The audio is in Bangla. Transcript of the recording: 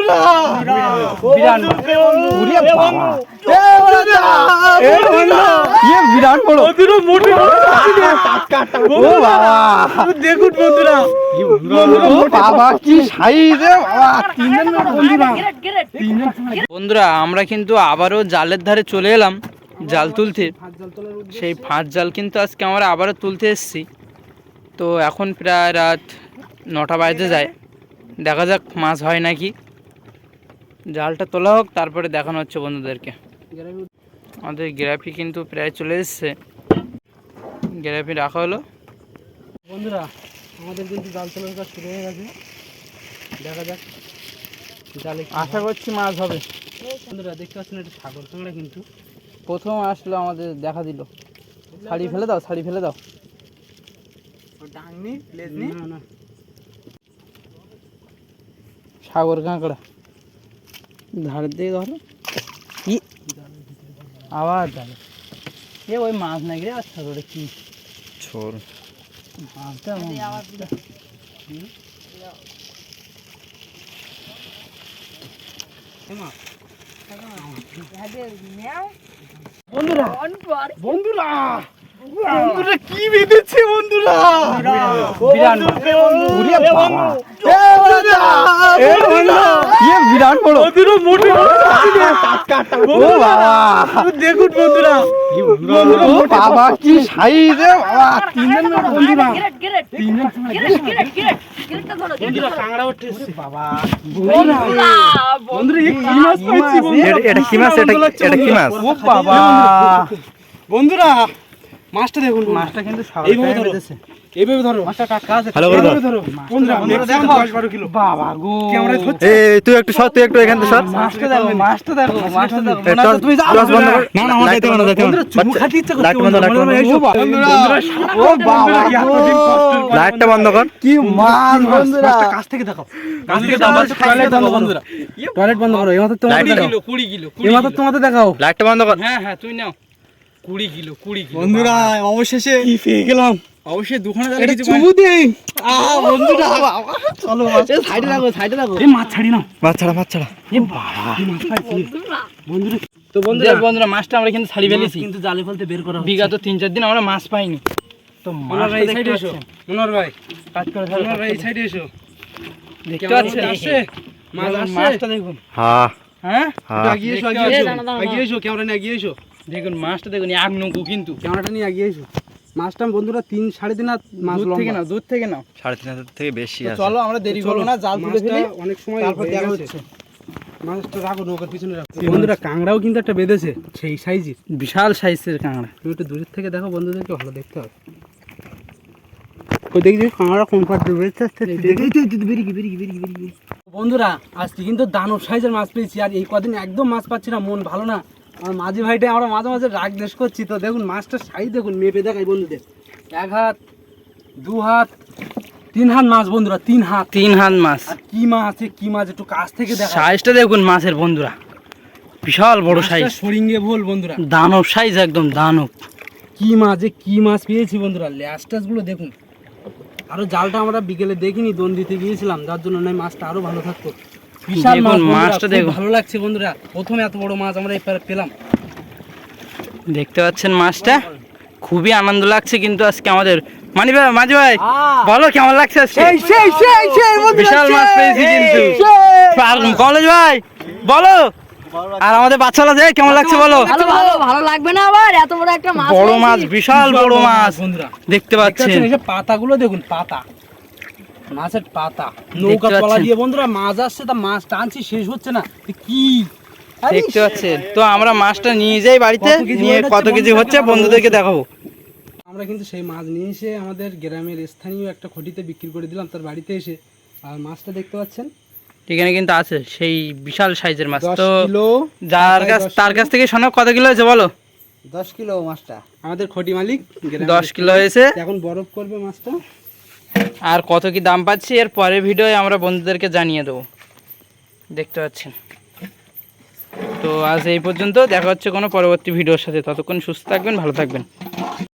বন্ধুরা বিরাট বিরাট বড় দেখুন বন্ধুরা বাবা কি সাইজ বন্ধুরা। আমরা কিন্তু আবারও জালের ধারে চলে এলাম জাল তুলতে। সেই ফাঁস জাল কিন্তু আজকে আমরা আবারও তুলতে এসেছি। তো এখন প্রায় রাত 9টা বাজতে যায়, দেখা যাক মাছ হয় নাকি। জালটা তোলা হোক, তারপরে দেখানো হচ্ছে বন্ধুদেরকে। আমাদের গ্রাফি কিন্তু প্রায় চলে এসছে, গ্রাফি রাখা হলো। বন্ধুরা আমাদের কিন্তু জাল তোলার কাজ শুরু হয়ে গেছে, দেখা যাক জালে আশা করছি মাছ হবে। বন্ধুরা দেখতে পাচ্ছেন এটা সাগর কাঁকড়া, কিন্তু প্রথম আসলো আমাদের দেখা দিল। শাড়ি ফেলে দাও, শাড়ি ফেলে দাও। ডাংনি লেজনি না না সাগর কাঁকড়া ধারের দিকে ধরো। কি আবার জালে এ ওই মাছ নাকি রে? আচ্ছা ওটা কি ছোর মাছটা বন্ধুরা বন্ধুরা বন্ধুরা কি বেঁধেছে বন্ধুরা বিরাট বিরাট বড় দেখুন বন্ধুরা বাবা কি সাইজ বন্ধুরা কাঁকড়া উঠে এসছে বাবা। বন্ধুরা এটা কি মাছ? এটা কি মাছ? ও বাবা বন্ধুরা মাছটা দেখুন, মাছটা কিন্তু এইভাবে ধরো, এইভাবে ধরো মাছটা টাটকা আছে, ভালো করে ধরো বন্ধুরা। দেখো 10-12 কিলো বাবা গো। ক্যামেরায় ধরছে। এই তুই একটু সর, তুই একটু এখান থেকে সর। মাছটা দেখো, মাছটা দেখো, মাছটা দেখো। তুমি টস বন্ধ কর। না না আমার যাইতে হবে না, যাইতে হবে না। চুমু খাতে ইচ্ছা করছে লাইট বন্ধ, লাইট বন্ধ। বন্ধুরা ও বাবা লাইটটা বন্ধ কর। কি মাছ বন্ধুরা। মাছটা কাছ থেকে দেখো, কাছ থেকে দাও। টয়লেট বন্ধ বন্ধুরা, টয়লেট বন্ধ করো। এই মাত্র তোমাদের দেখাও, 20 কিলো এই মাত্র তোমাদের দেখাও। লাইটটা বন্ধ কর। হ্যাঁ হ্যাঁ তুমি নাও। 20 কিলো বন্ধুরা অবশেষে কি পেয়ে গেলাম। অবশ্যই দুখানে জালে এটা কিছু চুমু দেই। বন্ধুরা চলো সাইডে রাখো, সাইডে রাখো। এই মাছ ছাড়ি নাও, মাছ ছাড়া, মাছ ছাড়া। এ বাবা মাছ পাইছি বন্ধুরা। তো বন্ধুরা মাছটা আমরা কিন্তু ছাড়ি ফেলেছি। কিন্তু জালে ফেলতে বের করা হচ্ছে। বিগত 3-4 দিন আমরা মাছ পাইনি। তো মনোহর ভাই এই সাইডে এসো, মনোহর ভাই কাজ করে মনোহর ভাই এই সাইডে এসো। দেখতে পাচ্ছেন আসছে মাছ, আসছে। মাছটা দেখুন। হ্যাঁ হ্যাঁ হ্যাঁ। আগিয়ে এসো, আগিয়ে এসো, আগিয়ে এসো, ক্যামেরা নিয়ে আগিয়ে এসো। দেখুন মাছটা দেখুন, এক নৌকো কিন্তু। ক্যামেরাটা নিয়ে আগিয়ে এসো। মাছটা বন্ধুরা 3-3.5 হাত মাছ দূর থেকে লম্বা। নাও, দূর থেকে নাও। 3.5 থেকে বেশি তো আছে। চলো আমরা দেরি করবো না, জাল তুলে মাছটা ফেলি। অনেক সময় তারপর হয়ে দেখা গেছে। হচ্ছে। মাছটা রাখো, নৌকার পিছনে রাখো। বন্ধুরা কাঁকড়াও কিন্তু একটা বেঁধেছে সেই সাইজের। বিশাল সাইজের কাঁকড়া। তুমি একটু দূরের থেকে দেখো, বন্ধুদেরকে ভালো দেখতে হবে। ওই দেখি কাঁকড়া কোন পাট বেরোচ্ছে, বন্ধুরা আজকে কিন্তু দানব সাইজের মাছ পেয়েছি। আর এই কদিন একদম মাছ পাচ্ছি না, মন ভালো না। আমার মাঝি ভাইটাই আমরা মাঝে মাঝে রাগ দেশ করছি। তো দেখুন মাছটার সাইজ দেখুন, মেপে দেখাই বন্ধুদের। 1 হাত, 2 হাত, 3 হাত মাছ বন্ধুরা, 3 হাত। 3 হাত মাছ। আর কি মাছ আছে, কি মাছ একটু কাছ থেকে দেখা। সাইজটা দেখুন মাছের বন্ধুরা, বিশাল বড় সাইজ, সরিঙ্গে ভোল বন্ধুরা, দানব সাইজ, একদম দানব। কি মাছ, কি মাছ পেয়েছি বন্ধুরা। ল্যাস টাস গুলো দেখুন। আরো জালটা আমরা বিকেলে দেখিনি, দোন দিতে গিয়েছিলাম, যার জন্য নয় মাছটা আরো ভালো থাকতো। বিশাল মাছ, মাছটা দেখুন, ভালো লাগছে বন্ধুরা। প্রথমে এত বড় মাছ আমরা এবার পেলাম। দেখতে পাচ্ছেন মাছটা, খুবই আনন্দ লাগছে কিন্তু আজকে আমাদের। মাঝি ভাই বলো কেমন লাগছে আজকে? বিশাল মাছ পেয়েছি কিন্তু। কলেজ ভাই বলো, আর আমাদের বাচ্চারা যে কেমন লাগছে বলো? ভালো লাগবে না আবার? এত বড় একটা মাছ, বড় মাছ, বিশাল বড় মাছ বন্ধুরা দেখতে পাচ্ছেন। এই যে পাতাগুলো দেখুন, পাতা, মাছের পাতা। নৌকা তলা দিয়ে বন্ধুরা মাছ আসছে, তা মাছ টানছি শেষ হচ্ছে না। কি দেখতে পাচ্ছেন। তো আমরা মাছটা নিয়ে যাই বাড়িতে, নিয়ে কত কেজি হচ্ছে বন্ধুদেরকে দেখাবো। আমরা কিন্তু সেই মাছ নিয়ে এসে আমাদের গ্রামের স্থানীয় একটা খটিতে বিক্রি করে দিলাম তার বাড়িতে এসে। আর মাছটা দেখতে পাচ্ছেন এখানে কিন্তু আছে সেই বিশাল সাইজের মাছ। 10 তো কিলো, তার কাছ থেকে শোনো কত কিলো হয়েছে বলো? 10 কিলো মাছটা। আমাদের খটি মালিক 10 কিলো হয়েছে। এখন বরফ করবে মাছটা। আর কত কি দাম পাচ্ছি এর পরের ভিডিওয়ে আমরা বন্ধুদেরকে জানিয়ে দেবো। দেখতে পাচ্ছেন। তো আজ এই পর্যন্ত, দেখা হচ্ছে কোনো পরবর্তী ভিডিওর সাথে। ততক্ষণ সুস্থ থাকবেন, ভালো থাকবেন।